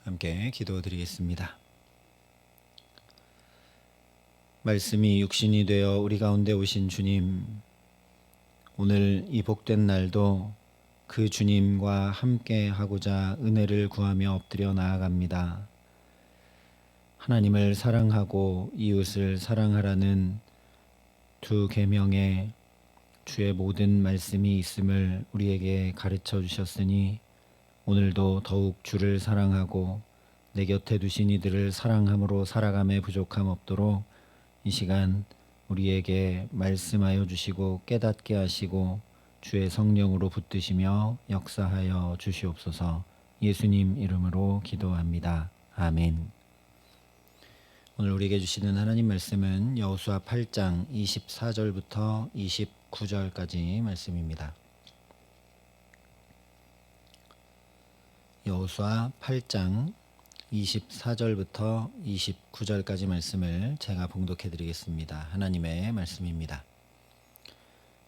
함께 기도드리겠습니다. 말씀이 육신이 되어 우리 가운데 오신 주님, 오늘 이 복된 날도 그 주님과 함께 하고자 은혜를 구하며 엎드려 나아갑니다. 하나님을 사랑하고 이웃을 사랑하라는 두 계명에 주의 모든 말씀이 있음을 우리에게 가르쳐 주셨으니 오늘도 더욱 주를 사랑하고 내 곁에 두신 이들을 사랑함으로 살아감에 부족함 없도록 이 시간 우리에게 말씀하여 주시고 깨닫게 하시고 주의 성령으로 붙드시며 역사하여 주시옵소서. 예수님 이름으로 기도합니다. 아멘. 오늘 우리에게 주시는 하나님 말씀은 여호수아 8장 24절부터 29절까지 말씀입니다. 여호수아 8장 24절부터 29절까지 말씀을 제가 봉독해 드리겠습니다. 하나님의 말씀입니다.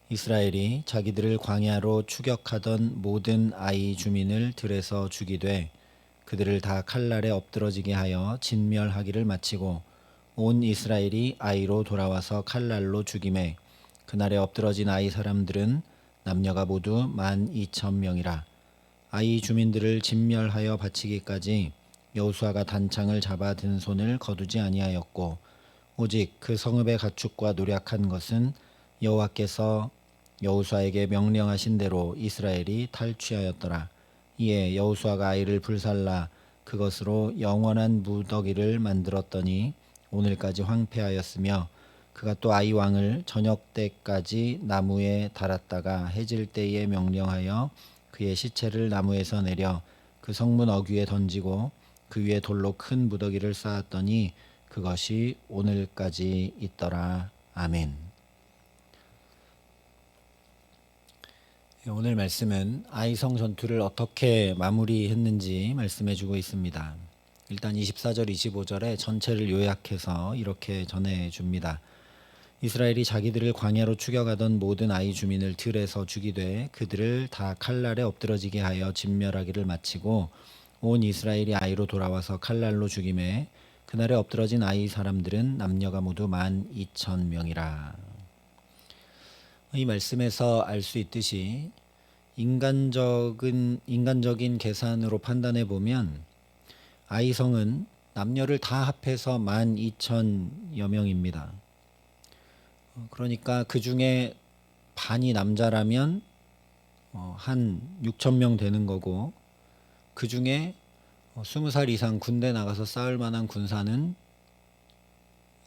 이스라엘이 자기들을 광야로 추격하던 모든 아이 주민을 들에서 죽이되 그들을 다 칼날에 엎드러지게 하여 진멸하기를 마치고 온 이스라엘이 아이로 돌아와서 칼날로 죽임에 그날에 엎드러진 아이 사람들은 남녀가 모두 12,000명이라. 아이 주민들을 진멸하여 바치기까지 여호수아가 단창을 잡아 든 손을 거두지 아니하였고 오직 그 성읍의 가축과 노략한 것은 여호와께서 여호수아에게 명령하신 대로 이스라엘이 탈취하였더라. 이에 여호수아가 아이를 불살라 그것으로 영원한 무더기를 만들었더니 오늘까지 황폐하였으며 그가 또 아이 왕을 저녁 때까지 나무에 달았다가 해질 때에 명령하여 그의 시체를 나무에서 내려 그 성문 어귀에 던지고 그 위에 돌로 큰 무더기를 쌓았더니 그것이 오늘까지 있더라. 아멘. 오늘 말씀은 아이성 전투를 어떻게 마무리했는지 말씀해 주고 있습니다. 일단 24절 25절에 전체를 요약해서 이렇게 전해 줍니다. 이스라엘이 자기들을 광야로 추격하던 모든 아이 주민을 들에서 죽이되 그들을 다 칼날에 엎드러지게 하여 진멸하기를 마치고 온 이스라엘이 아이로 돌아와서 칼날로 죽임에 그날에 엎드러진 아이 사람들은 남녀가 모두 12,000명이라. 이 말씀에서 알 수 있듯이 인간적인 계산으로 판단해 보면 아이성은 남녀를 다 합해서 12,000여 명입니다. 그러니까 그 중에 반이 남자라면 한 6,000명 되는 거고 그 중에 20살 이상 군대 나가서 싸울 만한 군사는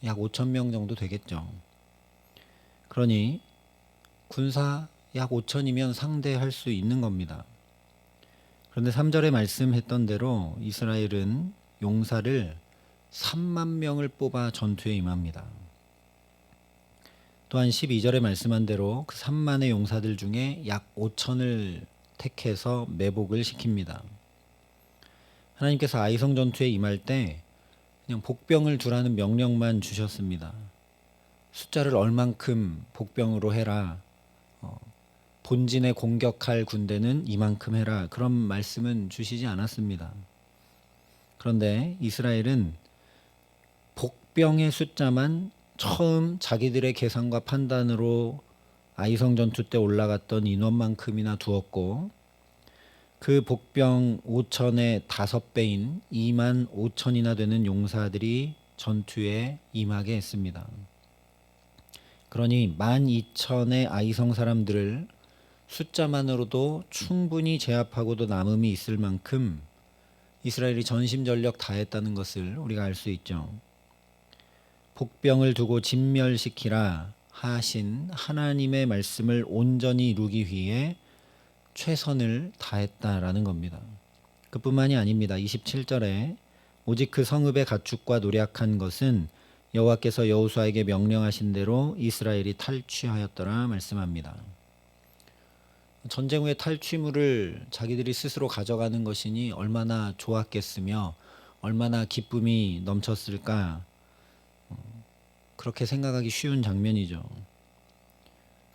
약 5,000명 정도 되겠죠. 그러니 군사 약 5,000이면 상대할 수 있는 겁니다. 그런데 3절에 말씀했던 대로 이스라엘은 용사를 3만 명을 뽑아 전투에 임합니다. 또한 12절에 말씀한 대로 그 3만의 용사들 중에 약 5,000을 택해서 매복을 시킵니다. 하나님께서 아이성 전투에 임할 때 그냥 복병을 두라는 명령만 주셨습니다. 숫자를 얼만큼 복병으로 해라. 본진에 공격할 군대는 이만큼 해라. 그런 말씀은 주시지 않았습니다. 그런데 이스라엘은 복병의 숫자만 처음 자기들의 계산과 판단으로 아이성 전투 때 올라갔던 인원만큼이나 두었고 그 복병 5,000의 5배인 25,000이나 되는 용사들이 전투에 임하게 했습니다. 그러니 12,000의 아이성 사람들을 숫자만으로도 충분히 제압하고도 남음이 있을 만큼 이스라엘이 전심전력 다했다는 것을 우리가 알 수 있죠. 복병을 두고 진멸시키라 하신 하나님의 말씀을 온전히 이루기 위해 최선을 다했다라는 겁니다. 그뿐만이 아닙니다. 27절에 오직 그 성읍의 가축과 노략한 것은 여호와께서 여호수아에게 명령하신 대로 이스라엘이 탈취하였더라 말씀합니다. 전쟁 후에 탈취물을 자기들이 스스로 가져가는 것이니 얼마나 좋았겠으며 얼마나 기쁨이 넘쳤을까. 그렇게 생각하기 쉬운 장면이죠.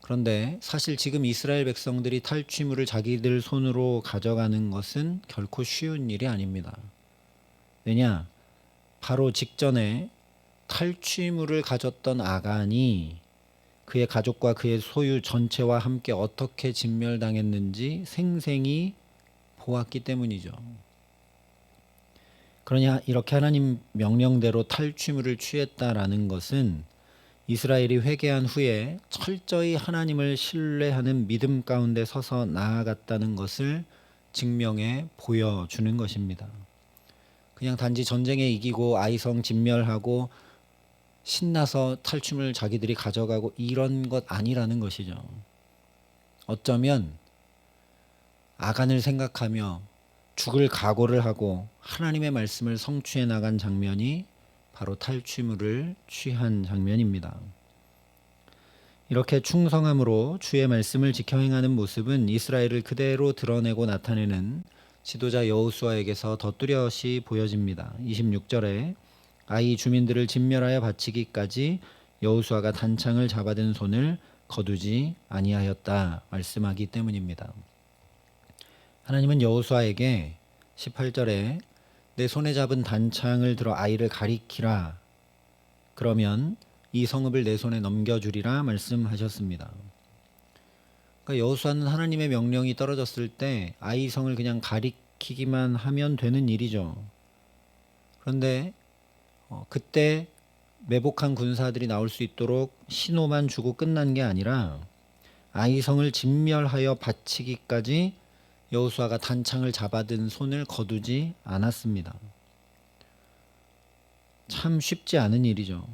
그런데 사실 지금 이스라엘 백성들이 탈취물을 자기들 손으로 가져가는 것은 결코 쉬운 일이 아닙니다. 왜냐? 바로 직전에 탈취물을 가졌던 아간이 그의 가족과 그의 소유 전체와 함께 어떻게 진멸당했는지 생생히 보았기 때문이죠. 그러냐 이렇게 하나님 명령대로 탈취물을 취했다라는 것은 이스라엘이 회개한 후에 철저히 하나님을 신뢰하는 믿음 가운데 서서 나아갔다는 것을 증명해 보여주는 것입니다. 그냥 단지 전쟁에 이기고 아이성 진멸하고 신나서 탈춤을 자기들이 가져가고 이런 것 아니라는 것이죠. 어쩌면 아간을 생각하며 죽을 각오를 하고 하나님의 말씀을 성취해 나간 장면이 바로 탈취물을 취한 장면입니다. 이렇게 충성함으로 주의 말씀을 지켜 행하는 모습은 이스라엘을 그대로 드러내고 나타내는 지도자 여호수아에게서 더 뚜렷이 보여집니다. 26절에 아이 주민들을 진멸하여 바치기까지 여호수아가 단창을 잡아든 손을 거두지 아니하였다 말씀하기 때문입니다. 하나님은 여호수아에게 18절에 내 손에 잡은 단창을 들어 아이를 가리키라. 그러면 이 성읍을 내 손에 넘겨주리라 말씀하셨습니다. 그러니까 여호수아는 하나님의 명령이 떨어졌을 때 아이 성을 그냥 가리키기만 하면 되는 일이죠. 그런데 그때 매복한 군사들이 나올 수 있도록 신호만 주고 끝난 게 아니라 아이 성을 진멸하여 바치기까지 여호수아가 단창을 잡아든 손을 거두지 않았습니다. 참 쉽지 않은 일이죠.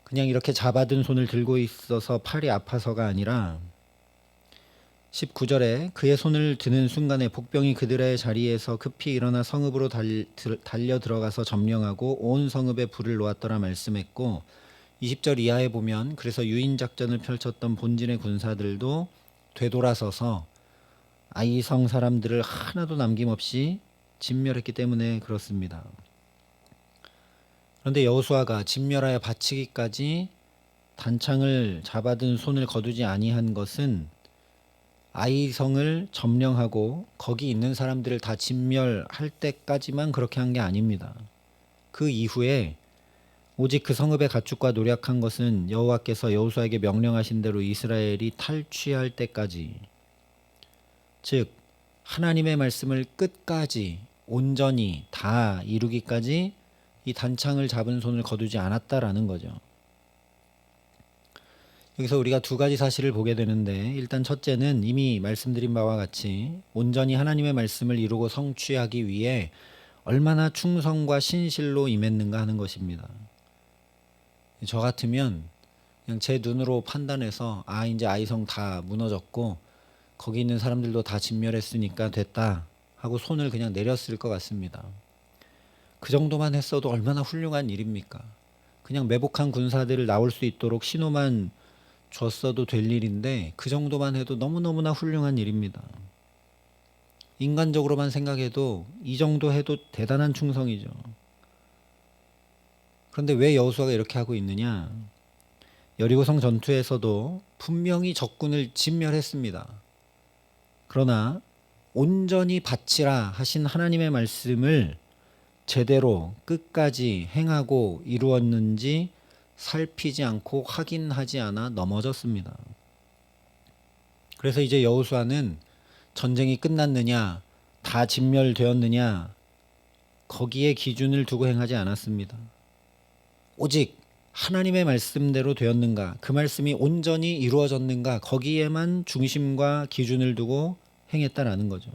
그냥 이렇게 잡아든 손을 들고 있어서 팔이 아파서가 아니라 19절에 그의 손을 드는 순간에 복병이 그들의 자리에서 급히 일어나 성읍으로 달려 들어가서 점령하고 온 성읍에 불을 놓았더라 말씀했고 20절 이하에 보면 그래서 유인작전을 펼쳤던 본진의 군사들도 되돌아서서 아이성 사람들을 하나도 남김없이 진멸했기 때문에 그렇습니다. 그런데 여호수아가 진멸하여 바치기까지 단창을 잡아든 손을 거두지 아니한 것은 아이성을 점령하고 거기 있는 사람들을 다 진멸할 때까지만 그렇게 한 게 아닙니다. 그 이후에 오직 그 성읍의 가축과 노력한 것은 여호와께서 여호수아에게 명령하신 대로 이스라엘이 탈취할 때까지, 즉 하나님의 말씀을 끝까지 온전히 다 이루기까지 이 단창을 잡은 손을 거두지 않았다라는 거죠. 여기서 우리가 두 가지 사실을 보게 되는데, 일단 첫째는 이미 말씀드린 바와 같이 온전히 하나님의 말씀을 이루고 성취하기 위해 얼마나 충성과 신실로 임했는가 하는 것입니다. 저 같으면 그냥 제 눈으로 판단해서 이제 아이성 다 무너졌고 거기 있는 사람들도 다 진멸했으니까 됐다 하고 손을 그냥 내렸을 것 같습니다. 그 정도만 했어도 얼마나 훌륭한 일입니까? 그냥 매복한 군사들을 나올 수 있도록 신호만 줬어도 될 일인데 그 정도만 해도 너무너무나 훌륭한 일입니다. 인간적으로만 생각해도 이 정도 해도 대단한 충성이죠. 그런데 왜 여호수아가 이렇게 하고 있느냐? 여리고성 전투에서도 분명히 적군을 진멸했습니다. 그러나 온전히 바치라 하신 하나님의 말씀을 제대로 끝까지 행하고 이루었는지 살피지 않고 확인하지 않아 넘어졌습니다. 그래서 이제 여호수아는 전쟁이 끝났느냐, 다 진멸되었느냐, 거기에 기준을 두고 행하지 않았습니다. 오직 하나님의 말씀대로 되었는가, 그 말씀이 온전히 이루어졌는가, 거기에만 중심과 기준을 두고 행했다라는 거죠.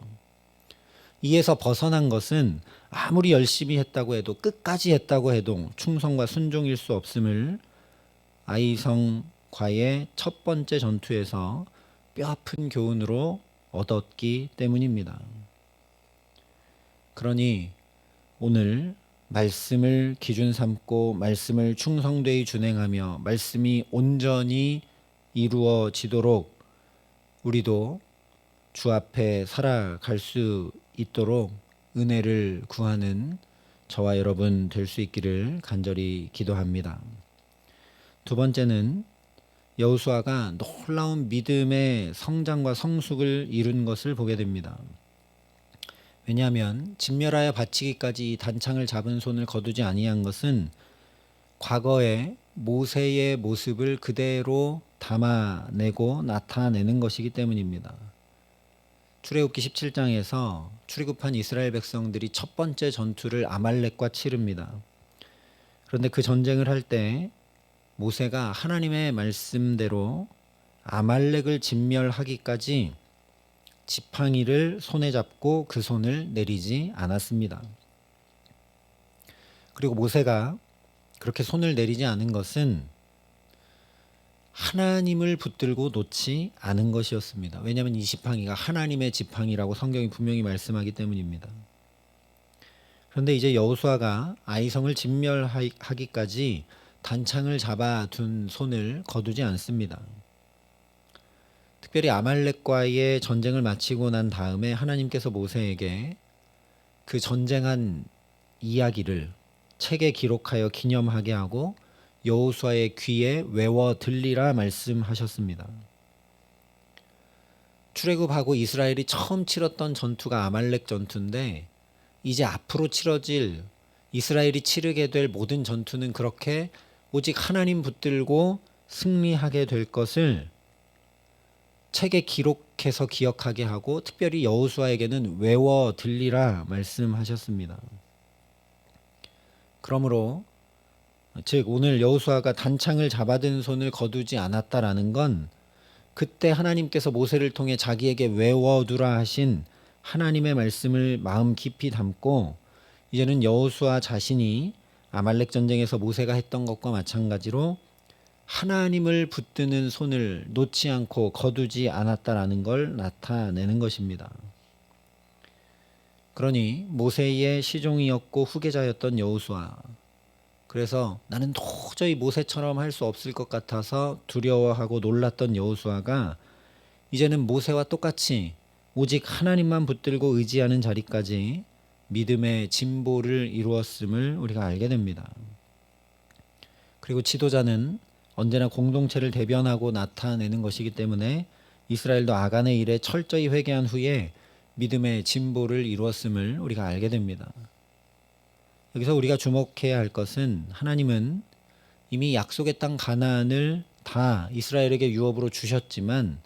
이에서 벗어난 것은 아무리 열심히 했다고 해도, 끝까지 했다고 해도 충성과 순종일 수 없음을 아이성과의 첫 번째 전투에서 뼈아픈 교훈으로 얻었기 때문입니다. 그러니 오늘 말씀을 기준 삼고 말씀을 충성되이 준행하며 말씀이 온전히 이루어지도록 우리도 주 앞에 살아갈 수 있도록 은혜를 구하는 저와 여러분 될 수 있기를 간절히 기도합니다. 두 번째는 여호수아가 놀라운 믿음의 성장과 성숙을 이룬 것을 보게 됩니다. 왜냐하면 진멸하여 바치기까지 이 단창을 잡은 손을 거두지 아니한 것은 과거의 모세의 모습을 그대로 담아내고 나타내는 것이기 때문입니다. 출애굽기 17장에서 출애굽한 이스라엘 백성들이 첫 번째 전투를 아말렉과 치릅니다. 그런데 그 전쟁을 할 때 모세가 하나님의 말씀대로 아말렉을 진멸하기까지 지팡이를 손에 잡고 그 손을 내리지 않았습니다. 그리고 모세가 그렇게 손을 내리지 않은 것은 하나님을 붙들고 놓지 않은 것이었습니다. 왜냐하면 이 지팡이가 하나님의 지팡이라고 성경이 분명히 말씀하기 때문입니다. 그런데 이제 여호수아가 아이성을 진멸하기까지 단창을 잡아둔 손을 거두지 않습니다. 특별히 아말렉과의 전쟁을 마치고 난 다음에 하나님께서 모세에게 그 전쟁한 이야기를 책에 기록하여 기념하게 하고 여호수아의 귀에 외워 들리라 말씀하셨습니다. 출애굽하고 이스라엘이 처음 치렀던 전투가 아말렉 전투인데 이제 앞으로 치러질 이스라엘이 치르게 될 모든 전투는 그렇게 오직 하나님 붙들고 승리하게 될 것을 책에 기록해서 기억하게 하고 특별히 여호수아에게는 외워 들리라 말씀하셨습니다. 그러므로 즉 오늘 여호수아가 단창을 잡아든 손을 거두지 않았다라는 건 그때 하나님께서 모세를 통해 자기에게 외워두라 하신 하나님의 말씀을 마음 깊이 담고 이제는 여호수아 자신이 아말렉 전쟁에서 모세가 했던 것과 마찬가지로 하나님을 붙드는 손을 놓지 않고 거두지 않았다라는 걸 나타내는 것입니다. 그러니 모세의 시종이었고 후계자였던 여호수아, 그래서 나는 도저히 모세처럼 할 수 없을 것 같아서 두려워하고 놀랐던 여호수아가 이제는 모세와 똑같이 오직 하나님만 붙들고 의지하는 자리까지 믿음의 진보를 이루었음을 우리가 알게 됩니다. 그리고 지도자는 언제나 공동체를 대변하고 나타내는 것이기 때문에 이스라엘도 아간의 일에 철저히 회개한 후에 믿음의 진보를 이루었음을 우리가 알게 됩니다. 여기서 우리가 주목해야 할 것은 하나님은 이미 약속의 땅 가나안을 다 이스라엘에게 유업으로 주셨지만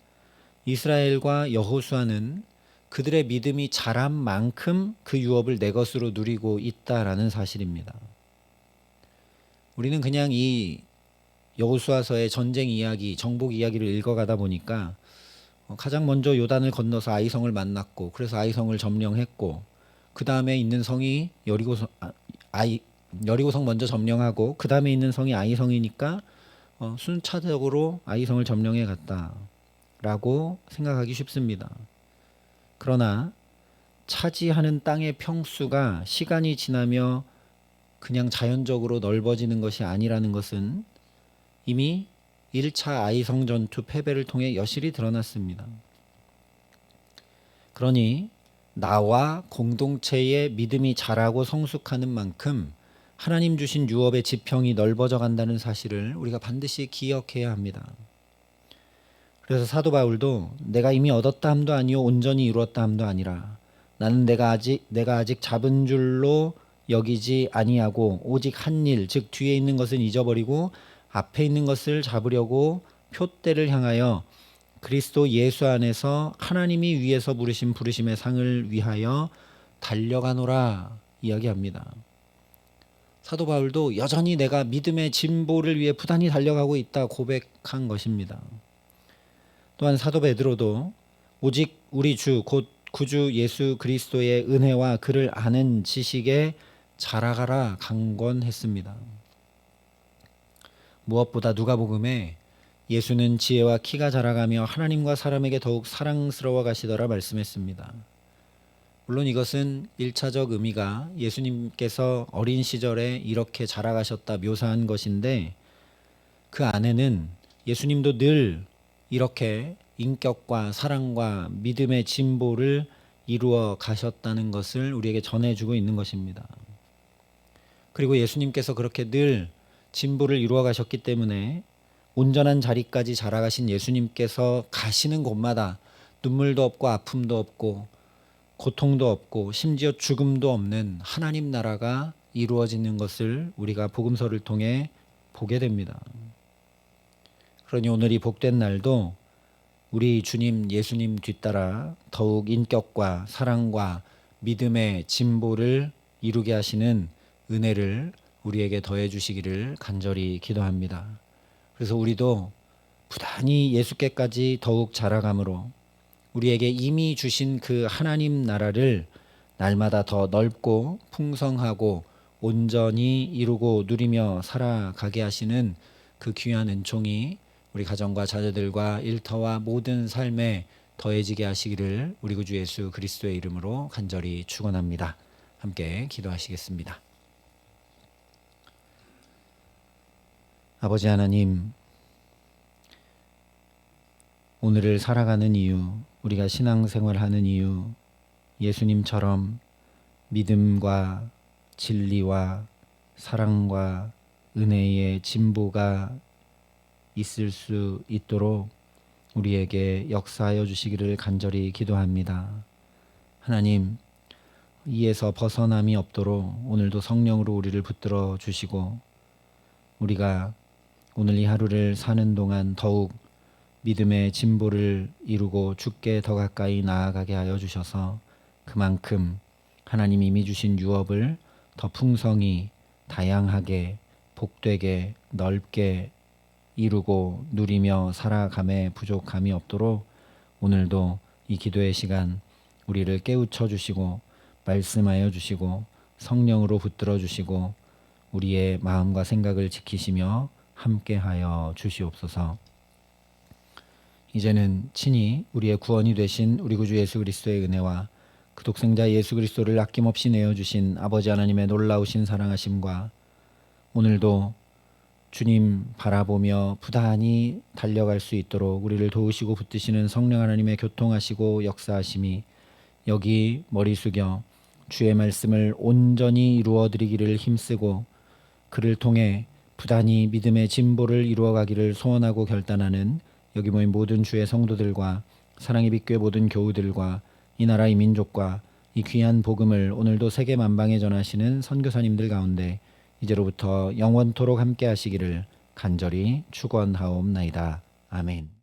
이스라엘과 여호수아는 그들의 믿음이 자란 만큼 그 유업을 내 것으로 누리고 있다라는 사실입니다. 우리는 그냥 이 여호수아서의 전쟁 이야기, 정복 이야기를 읽어가다 보니까 가장 먼저 요단을 건너서 아이성을 만났고 그래서 아이성을 점령했고 그 다음에 있는 성이 여리고성 먼저 점령하고 그 다음에 있는 성이 아이성이니까 순차적으로 아이성을 점령해 갔다라고 생각하기 쉽습니다. 그러나 차지하는 땅의 평수가 시간이 지나며 그냥 자연적으로 넓어지는 것이 아니라는 것은 이미 1차 아이성 전투 패배를 통해 여실히 드러났습니다. 그러니 나와 공동체의 믿음이 자라고 성숙하는 만큼 하나님 주신 유업의 지평이 넓어져 간다는 사실을 우리가 반드시 기억해야 합니다. 그래서 사도 바울도 내가 이미 얻었다 함도 아니요 온전히 이루었다 함도 아니라 나는 내가 아직 잡은 줄로 여기지 아니하고 오직 한 일 즉 뒤에 있는 것은 잊어버리고 앞에 있는 것을 잡으려고 표대를 향하여 그리스도 예수 안에서 하나님이 위에서 부르신 부르심의 상을 위하여 달려가노라 이야기합니다. 사도 바울도 여전히 내가 믿음의 진보를 위해 부단히 달려가고 있다 고백한 것입니다. 또한 사도 베드로도 오직 우리 주 곧 구주 예수 그리스도의 은혜와 그를 아는 지식에 자라가라 강권했습니다. 무엇보다 누가복음에 예수는 지혜와 키가 자라가며 하나님과 사람에게 더욱 사랑스러워 가시더라 말씀했습니다. 물론 이것은 1차적 의미가 예수님께서 어린 시절에 이렇게 자라가셨다 묘사한 것인데 그 안에는 예수님도 늘 이렇게 인격과 사랑과 믿음의 진보를 이루어 가셨다는 것을 우리에게 전해주고 있는 것입니다. 그리고 예수님께서 그렇게 늘 진보를 이루어 가셨기 때문에 온전한 자리까지 자라가신 예수님께서 가시는 곳마다 눈물도 없고 아픔도 없고 고통도 없고 심지어 죽음도 없는 하나님 나라가 이루어지는 것을 우리가 복음서를 통해 보게 됩니다. 그러니 오늘 이 복된 날도 우리 주님 예수님 뒤따라 더욱 인격과 사랑과 믿음의 진보를 이루게 하시는 은혜를 우리에게 더해 주시기를 간절히 기도합니다. 그래서 우리도 부단히 예수께까지 더욱 자라감으로 우리에게 이미 주신 그 하나님 나라를 날마다 더 넓고 풍성하고 온전히 이루고 누리며 살아가게 하시는 그 귀한 은총이 우리 가정과 자녀들과 일터와 모든 삶에 더해지게 하시기를 우리 구주 예수 그리스도의 이름으로 간절히 축원합니다. 함께 기도하시겠습니다. 아버지 하나님, 오늘을 살아가는 이유, 우리가 신앙생활하는 이유, 예수님처럼 믿음과 진리와 사랑과 은혜의 진보가 있을 수 있도록 우리에게 역사하여 주시기를 간절히 기도합니다. 하나님, 이에서 벗어남이 없도록 오늘도 성령으로 우리를 붙들어 주시고 우리가 오늘 이 하루를 사는 동안 더욱 믿음의 진보를 이루고 주께 더 가까이 나아가게 하여 주셔서 그만큼 하나님이 이미 주신 유업을 더 풍성히 다양하게 복되게 넓게 이루고 누리며 살아감에 부족함이 없도록 오늘도 이 기도의 시간 우리를 깨우쳐 주시고 말씀하여 주시고 성령으로 붙들어 주시고 우리의 마음과 생각을 지키시며 함께하여 주시옵소서. 이제는 친히 우리의 구원이 되신 우리 구주 예수 그리스도의 은혜와 그 독생자 예수 그리스도를 아낌없이 내어주신 아버지 하나님의 놀라우신 사랑하심과 오늘도 주님 바라보며 부단히 달려갈 수 있도록 우리를 도우시고 붙드시는 성령 하나님의 교통하시고 역사하심이 여기 머리 숙여 주의 말씀을 온전히 이루어드리기를 힘쓰고 그를 통해 부단히 믿음의 진보를 이루어가기를 소원하고 결단하는 여기 모인 모든 주의 성도들과 사랑의 빛교회 모든 교우들과 이 나라의 민족과 이 귀한 복음을 오늘도 세계 만방에 전하시는 선교사님들 가운데 이제로부터 영원토록 함께 하시기를 간절히 축원하옵나이다. 아멘.